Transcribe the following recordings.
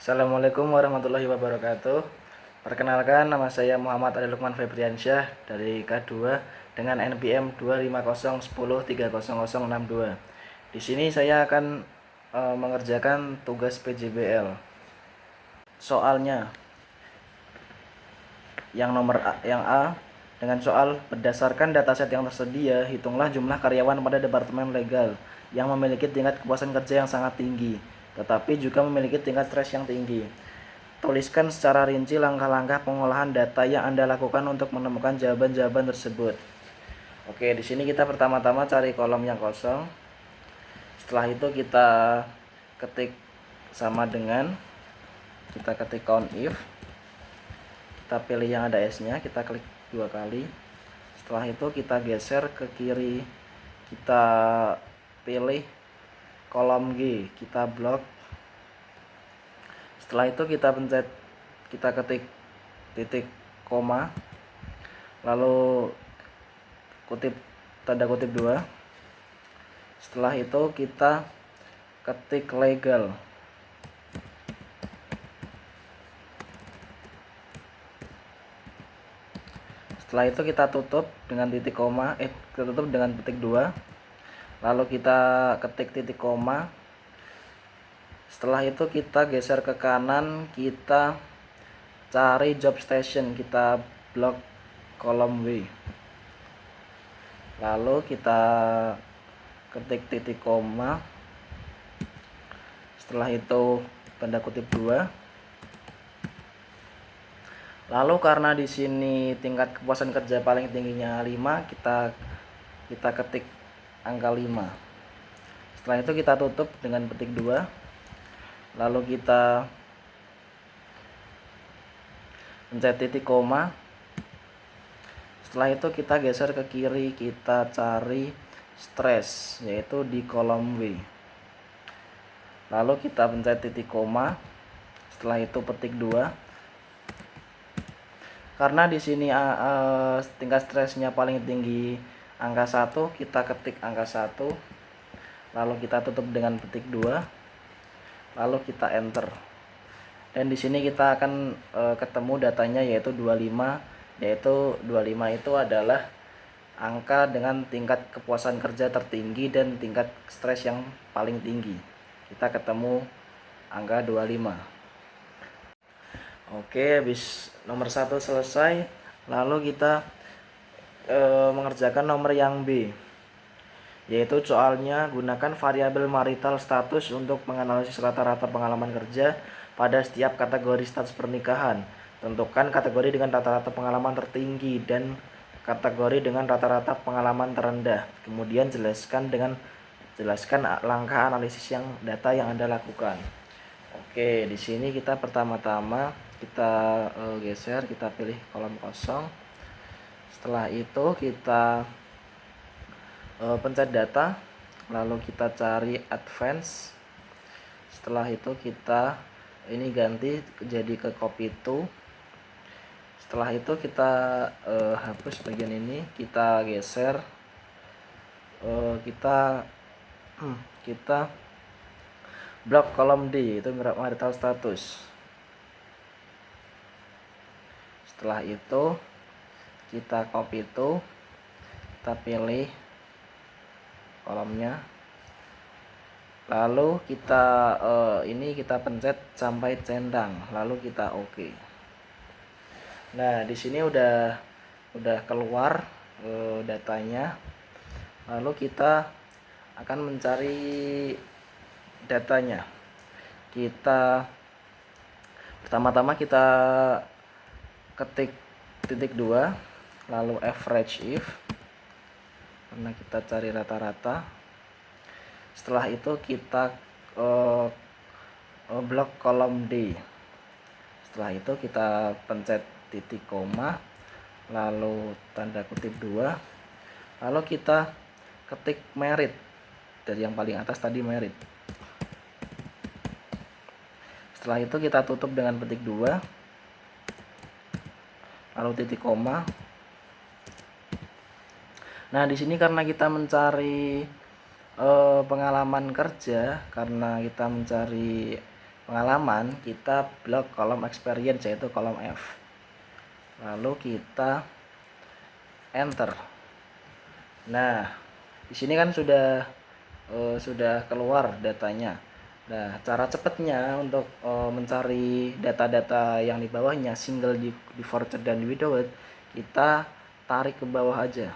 Assalamualaikum warahmatullahi wabarakatuh. Perkenalkan, nama saya Muhammad Ali Lukman Febriansyah dari K2 dengan NPM 25010300062. Di sini saya akan mengerjakan tugas PJBL. Soalnya yang A dengan soal berdasarkan dataset yang tersedia, hitunglah jumlah karyawan pada Departemen Legal yang memiliki tingkat kepuasan kerja yang sangat tinggi, tetapi juga memiliki tingkat stres yang tinggi. Tuliskan secara rinci langkah-langkah pengolahan data yang Anda lakukan untuk menemukan jawaban-jawaban tersebut. Oke, di sini kita pertama-tama cari kolom yang kosong. Setelah itu kita ketik sama dengan, kita ketik count if. Kita pilih yang ada S-nya, kita klik 2 kali. Setelah itu kita geser ke kiri, kita pilih kolom G, kita blok. Setelah itu kita pencet, kita ketik titik koma, lalu tanda kutip 2. Setelah itu kita ketik legal. Setelah itu kita tutup dengan titik koma, tutup dengan titik 2. Lalu kita ketik titik koma. Setelah itu kita geser ke kanan, kita cari job station, kita blok kolom W. Lalu kita ketik titik koma. Setelah itu tanda kutip 2. Lalu karena di sini tingkat kepuasan kerja paling tingginya 5, kita ketik angka 5. Setelah itu kita tutup dengan petik 2. Lalu kita pencet titik koma. Setelah itu kita geser ke kiri, kita cari stres, yaitu di kolom W. Lalu kita pencet titik koma. Setelah itu petik 2. Karena di sini tingkat stresnya paling tinggi angka 1, kita ketik angka 1. Lalu kita tutup dengan petik 2. Lalu kita enter. Dan di sini kita akan ketemu datanya yaitu 25, yaitu 25 itu adalah angka dengan tingkat kepuasan kerja tertinggi dan tingkat stres yang paling tinggi. Kita ketemu angka 25. Oke, habis nomor 1 selesai, lalu kita mengerjakan nomor yang B, yaitu soalnya gunakan variabel marital status untuk menganalisis rata-rata pengalaman kerja pada setiap kategori status pernikahan. Tentukan kategori dengan rata-rata pengalaman tertinggi dan kategori dengan rata-rata pengalaman terendah. Kemudian jelaskan langkah analisis data yang Anda lakukan. Oke, di sini kita pertama-tama kita geser, kita pilih kolom kosong. Setelah itu kita pencet data, lalu kita cari advance. Setelah itu kita ini ganti jadi ke copy to. Setelah itu kita hapus bagian ini, kita geser, kita blok kolom D, itu marital status. Setelah itu kita copy to, kita pilih kolomnya, lalu kita kita pencet sampai centang, lalu kita oke. Nah, di sini udah keluar datanya. Lalu kita akan mencari datanya. Pertama-tama kita ketik titik 2, lalu average if, karena kita cari rata-rata. Setelah itu kita blok kolom D. Setelah itu kita pencet titik koma, lalu tanda kutip 2. Lalu kita ketik merit, dari yang paling atas tadi merit. Setelah itu kita tutup dengan petik 2, lalu titik koma. Nah, di sini karena kita mencari pengalaman kerja, karena kita mencari pengalaman, kita blok kolom experience yaitu kolom F. Lalu kita enter. Nah, di sini kan sudah keluar datanya. Nah, cara cepatnya untuk mencari data-data yang di bawahnya, single, di forward dan di without, kita tarik ke bawah aja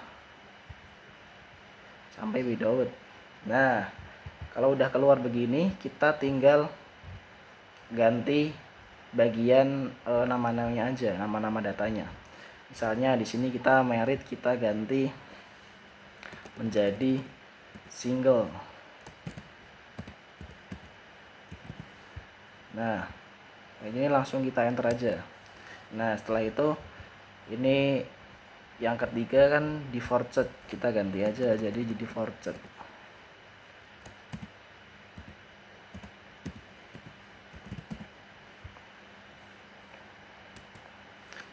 sampai without. Nah, kalau udah keluar begini, kita tinggal ganti bagian nama-namanya aja, nama-nama datanya. Misalnya di sini kita merit, kita ganti menjadi single. Nah, ini langsung kita enter aja. Nah, setelah itu ini yang ketiga kan default, kita ganti aja jadi di default.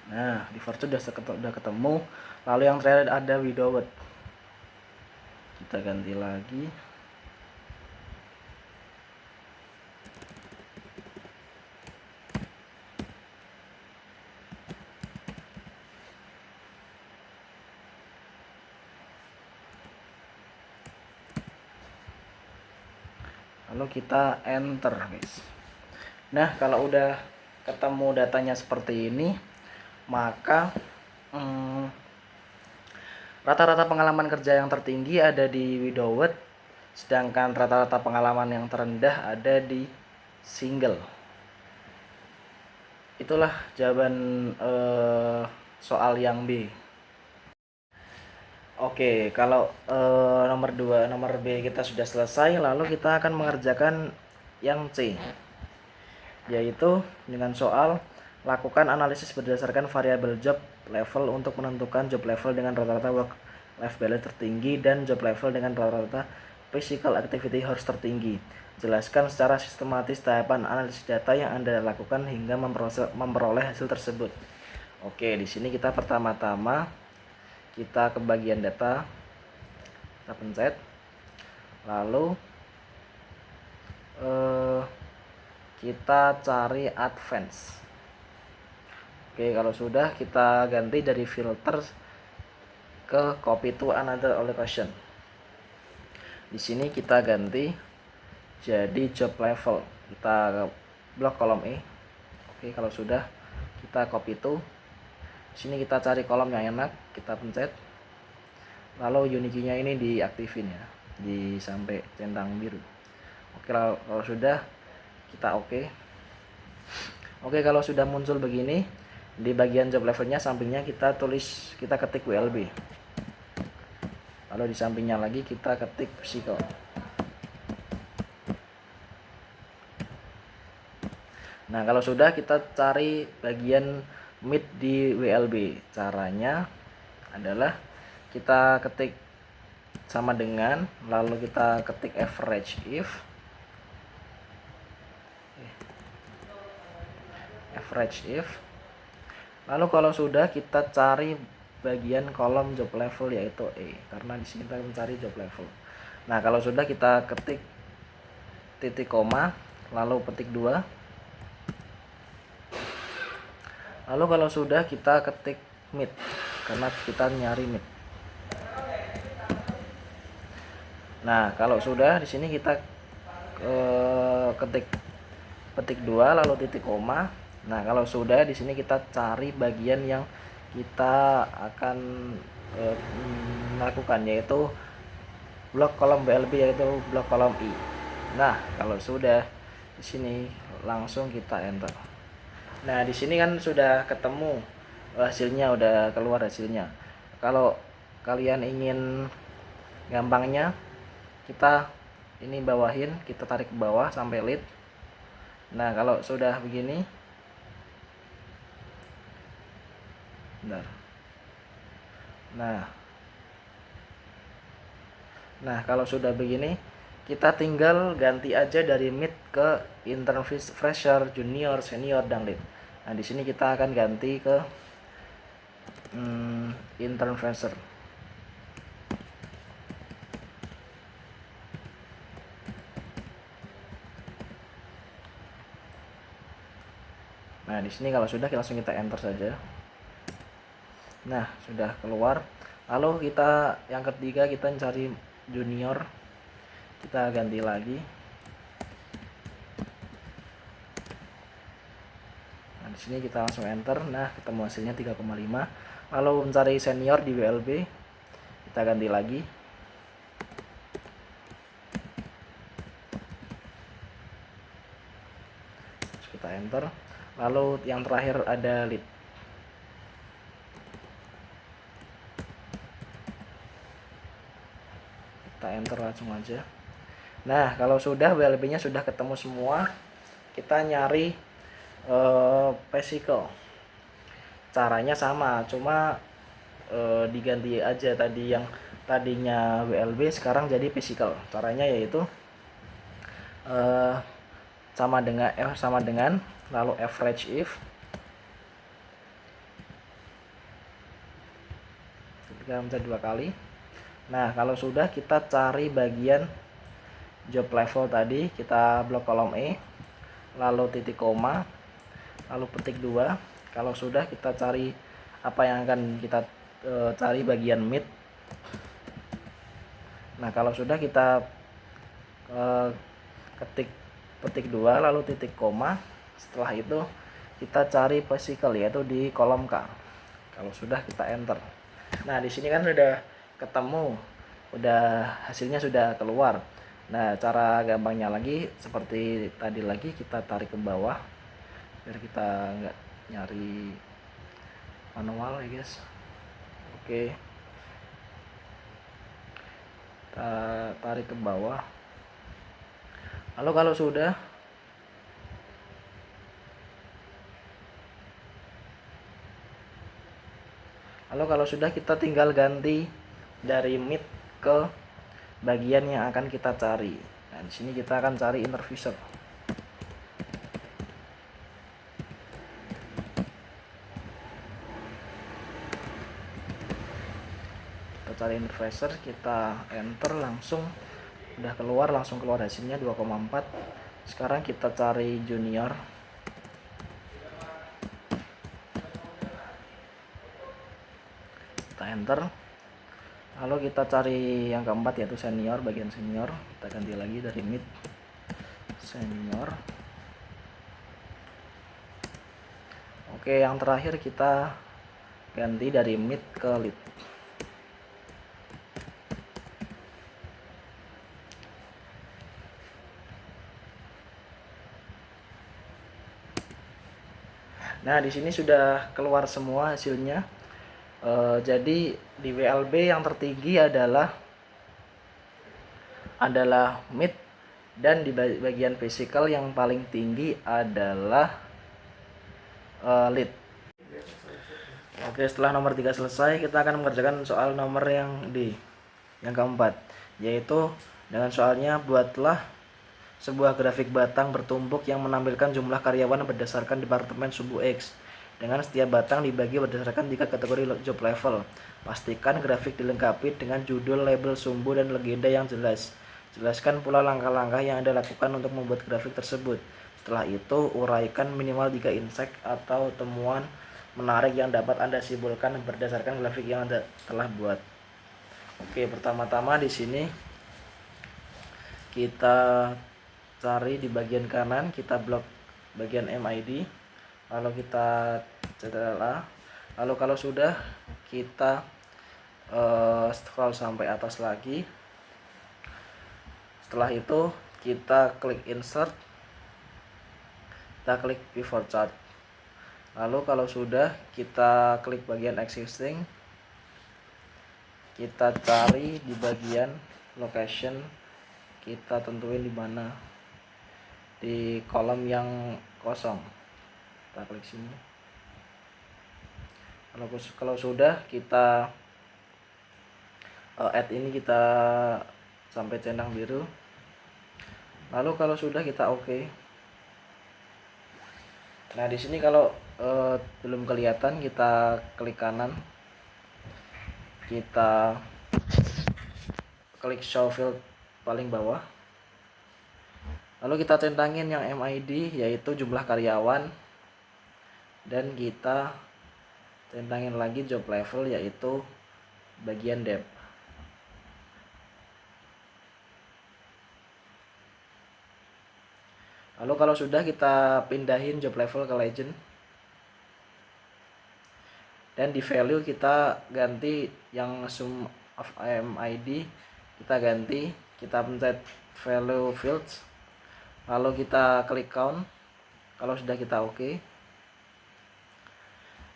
Nah, default udah ketemu. Lalu yang terakhir ada without, kita ganti lagi. Lalu kita enter, guys. Nah, kalau udah ketemu datanya seperti ini, maka rata-rata pengalaman kerja yang tertinggi ada di without, sedangkan rata-rata pengalaman yang terendah ada di single. Itulah jawaban soal yang B. Oke, kalau nomor B kita sudah selesai, lalu kita akan mengerjakan yang C, yaitu dengan soal lakukan analisis berdasarkan variabel job level untuk menentukan job level dengan rata-rata work life balance tertinggi dan job level dengan rata-rata physical activity hours tertinggi. Jelaskan secara sistematis tahapan analisis data yang Anda lakukan hingga memperoleh hasil tersebut. Oke, di sini kita pertama-tama kita ke bagian data, kita pencet, lalu kita cari advance. Oke, kalau sudah kita ganti dari filter ke copy to another allocation. Di sini kita ganti jadi job level, kita blok kolom E. Oke, kalau sudah kita copy to. Di sini kita cari kolom yang enak, kita pencet. Lalu unique-nya ini diaktifin ya, di sampai centang biru. Oke, kalau sudah kita oke. Oke, kalau sudah muncul begini, di bagian job levelnya sampingnya kita ketik WLB. Lalu di sampingnya lagi kita ketik physical. Nah, kalau sudah kita cari bagian mid di WLB. Caranya adalah kita ketik sama dengan, lalu kita ketik average if. Lalu kalau sudah kita cari bagian kolom job level yaitu E, karena di sini kita mencari job level. Nah, kalau sudah kita ketik titik koma, lalu petik 2. Lalu kalau sudah kita ketik mid, karena kita nyari mid. Nah, kalau sudah di sini kita petik 2 lalu titik koma. Nah, kalau sudah di sini kita cari bagian yang kita akan lakukan, yaitu blok kolom WLB, yaitu blok kolom I. Nah, kalau sudah di sini langsung kita enter. Nah, di sini kan sudah ketemu hasilnya, udah keluar hasilnya. Kalau kalian ingin gampangnya, kita ini bawahin, kita tarik ke bawah sampai lead. Nah, kalau sudah begini, bentar. Nah, kalau sudah begini, kita tinggal ganti aja dari mid ke intern, fresher, junior, senior, dan lead. Nah, di sini kita akan ganti ke intern, fresher. Nah, di sini kalau sudah langsung kita enter saja. Nah, sudah keluar. Lalu kita yang ketiga kita cari junior. Kita ganti lagi. Nah, di sini kita langsung enter. Nah, ketemu hasilnya 3,5. Lalu mencari senior di WLB. Kita ganti lagi. Terus kita enter. Lalu yang terakhir ada lead. Kita enter langsung aja. Nah, kalau sudah WLB-nya sudah ketemu semua, kita nyari physical. Caranya sama, cuma diganti aja, tadi yang tadinya WLB sekarang jadi physical. Caranya yaitu sama dengan lalu average if, kita mencari 2 kali. Nah, kalau sudah kita cari bagian job level tadi, kita blok kolom E, lalu titik koma, lalu petik 2. Kalau sudah kita cari apa yang akan kita cari bagian mid. Nah, kalau sudah kita petik 2 lalu titik koma. Setelah itu kita cari physical, yaitu di kolom K. Kalau sudah kita enter. Nah, di sini kan sudah ketemu, udah hasilnya sudah keluar. Nah, cara gampangnya lagi seperti tadi lagi, kita tarik ke bawah biar kita nggak nyari manual ya guys. Oke, kita tarik ke bawah. Lalu kalau sudah kita tinggal ganti dari mid ke bagian yang akan kita cari. Nah, di sini kita akan cari inner visor. Kita cari inner visor, kita enter, langsung udah keluar, langsung keluar hasilnya 2,4. Sekarang kita cari junior. Kita enter. Lalu kita cari yang keempat yaitu senior, bagian senior. Kita ganti lagi dari mid senior. Oke, yang terakhir kita ganti dari mid ke lead. Nah, di sini sudah keluar semua hasilnya. Jadi di WLB yang tertinggi adalah mid, dan di bagian physical yang paling tinggi adalah lead. Oke, setelah nomor 3 selesai, kita akan mengerjakan soal nomor yang keempat, yaitu dengan soalnya buatlah sebuah grafik batang bertumbuk yang menampilkan jumlah karyawan berdasarkan departemen sumbu X, dengan setiap batang dibagi berdasarkan 3 kategori job level. Pastikan grafik dilengkapi dengan judul, label, sumbu, dan legenda yang jelas. Jelaskan pula langkah-langkah yang Anda lakukan untuk membuat grafik tersebut. Setelah itu, uraikan minimal 3 insight atau temuan menarik yang dapat Anda simpulkan berdasarkan grafik yang Anda telah buat. Oke, pertama-tama di sini kita cari di bagian kanan, kita blok bagian MID, lalu kita CTRL-A. Lalu kalau sudah, kita scroll sampai atas lagi. Setelah itu kita klik insert, kita klik pivot chart. Lalu kalau sudah, kita klik bagian existing, kita cari di bagian location, kita tentuin di mana, di kolom yang kosong, kita klik sini. Kalau sudah, kita add ini, kita sampai centang biru. Lalu kalau sudah, kita oke. Nah, di sini kalau belum kelihatan, kita klik kanan, kita klik show field paling bawah. Lalu kita centangin yang MID, yaitu jumlah karyawan. dan kita centangin lagi job level, yaitu bagian dev. Lalu kalau sudah, kita pindahin job level ke legend, dan di value kita ganti yang sum of IMID, kita ganti, kita pencet value fields, lalu kita klik count. Kalau sudah, kita oke.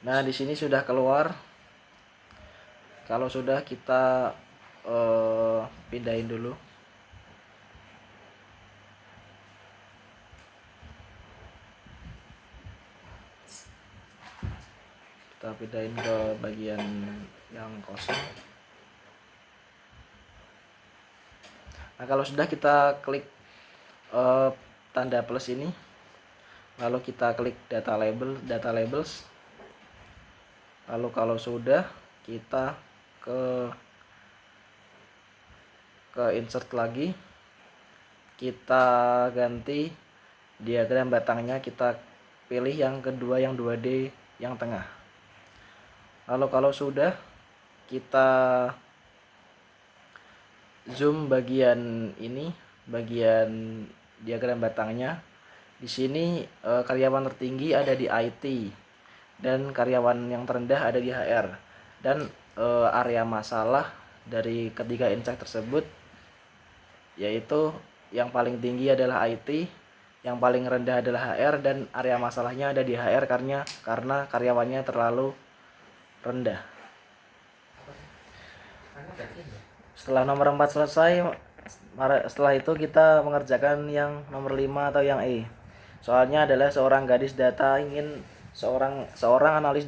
Nah, di sini sudah keluar. Kalau sudah, kita pindahin dulu. Kita pindahin ke bagian yang kosong. Nah, kalau sudah, kita klik tanda plus ini, lalu kita klik data labels. Lalu kalau sudah, kita ke insert lagi, kita ganti diagram batangnya, kita pilih yang kedua, yang 2D yang tengah. Lalu kalau sudah, kita zoom bagian ini, bagian diagram batangnya. Di sini karyawan tertinggi ada di IT, dan karyawan yang terendah ada di HR. Dan area masalah dari ketiga insight tersebut, yaitu yang paling tinggi adalah IT, yang paling rendah adalah HR, dan area masalahnya ada di HR karena karyawannya terlalu rendah. Setelah nomor 4 selesai, setelah itu kita mengerjakan yang nomor 5 atau yang E. Soalnya adalah seorang analis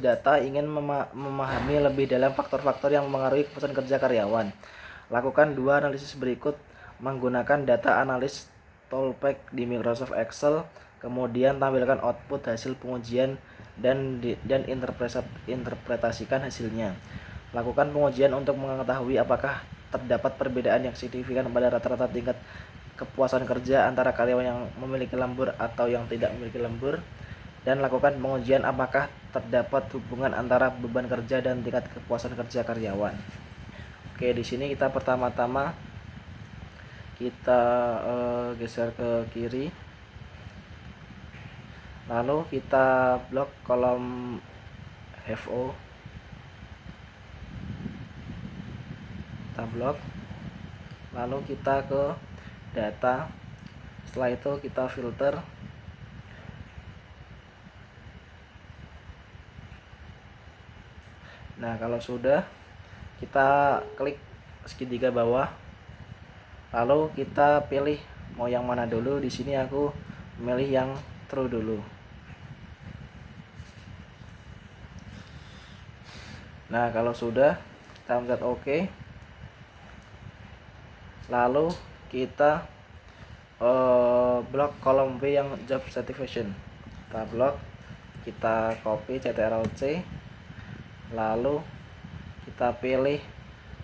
data ingin memahami lebih dalam faktor-faktor yang mempengaruhi keputusan kerja karyawan. Lakukan 2 analisis berikut menggunakan data analis toolpack di Microsoft Excel, kemudian tampilkan output hasil pengujian dan interpretasikan hasilnya. Lakukan pengujian untuk mengetahui apakah terdapat perbedaan yang signifikan pada rata-rata tingkat kepuasan kerja antara karyawan yang memiliki lembur atau yang tidak memiliki lembur, dan lakukan pengujian apakah terdapat hubungan antara beban kerja dan tingkat kepuasan kerja karyawan. Oke, di sini kita pertama-tama kita geser ke kiri, lalu kita blok kolom FO, kita blok, lalu kita ke data. Setelah itu kita filter. Nah, kalau sudah, kita klik segitiga bawah, lalu kita pilih mau yang mana dulu. Di sini aku memilih yang true dulu. Nah, kalau sudah, kita pencet OK. Lalu kita blok kolom B yang job satisfaction. Kita blok, kita copy Ctrl+C, lalu kita pilih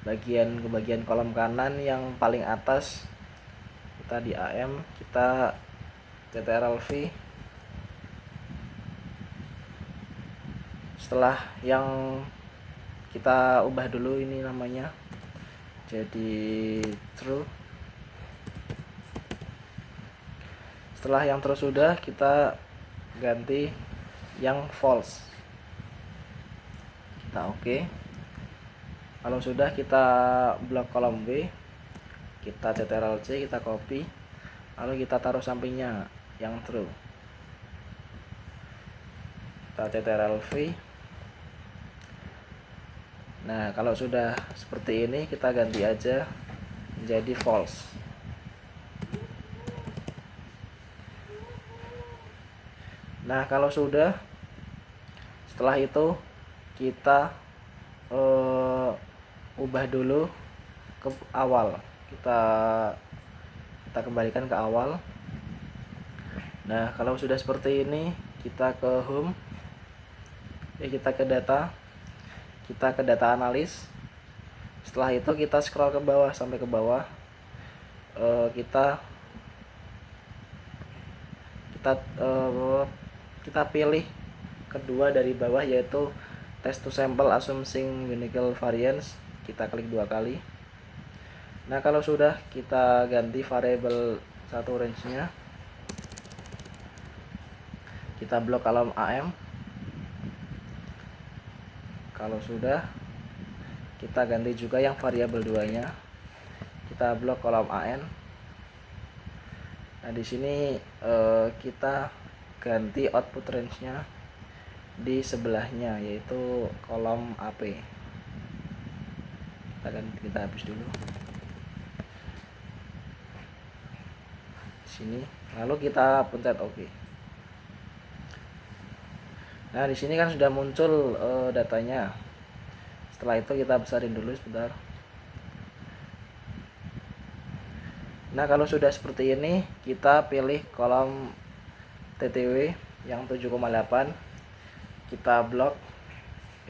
bagian kolom kanan yang paling atas, kita di AM, kita Ctrl+V. Setelah yang kita ubah dulu ini namanya jadi true. Setelah yang true sudah, kita ganti yang false, kita oke. Kalau sudah, kita blok kolom B, kita Ctrl+C, kita copy, lalu kita taruh sampingnya yang true, kita Ctrl+V. Nah, kalau sudah seperti ini, kita ganti aja menjadi false. Nah, kalau sudah, setelah itu kita ubah dulu ke awal, kita kembalikan ke awal. Nah, kalau sudah seperti ini, kita ke home, kita ke data, kita ke data analis. Setelah itu kita scroll ke bawah sampai ke bawah, kita pilih kedua dari bawah, yaitu test to sample assuming unique variance. Kita klik 2 kali. Nah, kalau sudah, kita ganti variabel satu range-nya. Kita blok kolom AM. Kalau sudah, kita ganti juga yang variabel 2-nya. Kita blok kolom AN. Nah, di sini kita ganti output range-nya di sebelahnya, yaitu kolom AP. Kita hapus dulu sini, lalu kita pencet OK. Nah, di sini kan sudah muncul datanya. Setelah itu kita besarin dulu sebentar. Nah, kalau sudah seperti ini, kita pilih kolom TTW yang 7,8. Kita blok,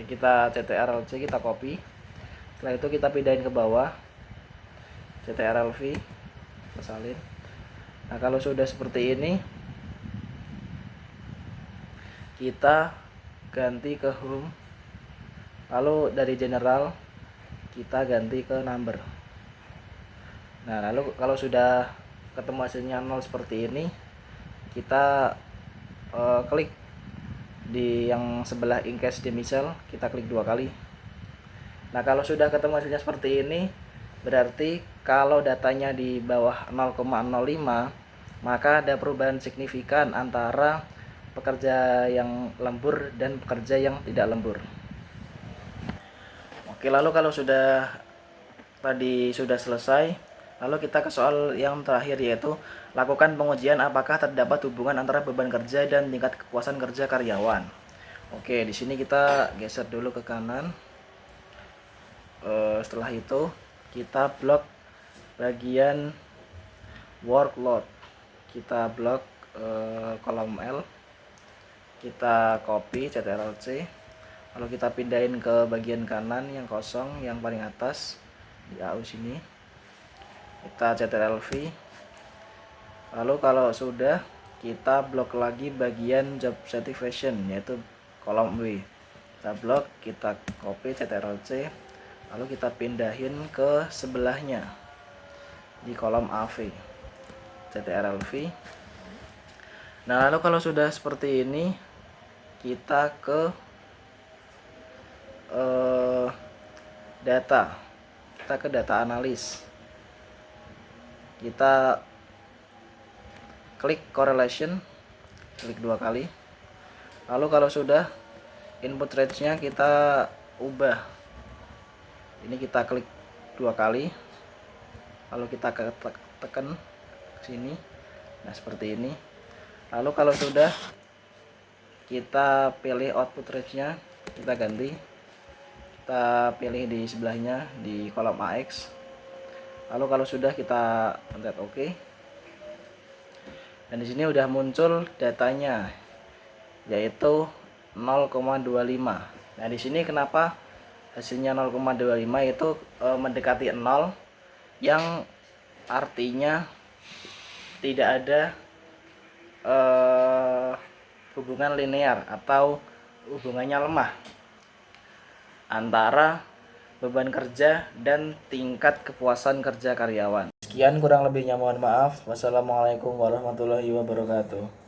kita CTRL-C, kita copy. Setelah itu kita pindahin ke bawah, CTRL-V, kita salin. Nah, kalau sudah seperti ini, kita ganti ke home. Lalu dari general kita ganti ke number. Nah, lalu kalau sudah ketemu hasilnya 0 seperti ini, kita klik di yang sebelah incase demisel, kita klik 2 kali. Nah, kalau sudah ketemu hasilnya seperti ini, berarti kalau datanya di bawah 0,05, maka ada perubahan signifikan antara pekerja yang lembur dan pekerja yang tidak lembur. Oke, lalu kalau sudah selesai, lalu kita ke soal yang terakhir, yaitu lakukan pengujian apakah terdapat hubungan antara beban kerja dan tingkat kepuasan kerja karyawan. Oke, di sini kita geser dulu ke kanan. Setelah itu kita blok bagian workload. Kita blok kolom L. Kita copy CTRL-C. Lalu kita pindahin ke bagian kanan yang kosong, yang paling atas di AU sini. Kita CTRL-V. Lalu kalau sudah, kita blok lagi bagian job satisfaction, yaitu kolom W. Kita blok, kita copy CTRL-C, lalu kita pindahin ke sebelahnya di kolom AV, CTRL-V. Nah, lalu kalau sudah seperti ini, kita ke data. Kita ke data analis. Kita klik correlation, klik 2 kali. Lalu kalau sudah, input range-nya kita ubah. Ini kita klik 2 kali. Lalu kita tekan sini. Nah, seperti ini. Lalu kalau sudah, kita pilih output range-nya, kita ganti. Kita pilih di sebelahnya di kolom AX. Lalu kalau sudah, kita pencet OK. Dan di sini udah muncul datanya, yaitu 0,25. Nah, di sini kenapa hasilnya 0,25 itu mendekati 0, yang artinya tidak ada hubungan linear atau hubungannya lemah antara beban kerja dan tingkat kepuasan kerja karyawan. Sekian, kurang lebihnya mohon maaf. Wassalamualaikum warahmatullahi wabarakatuh.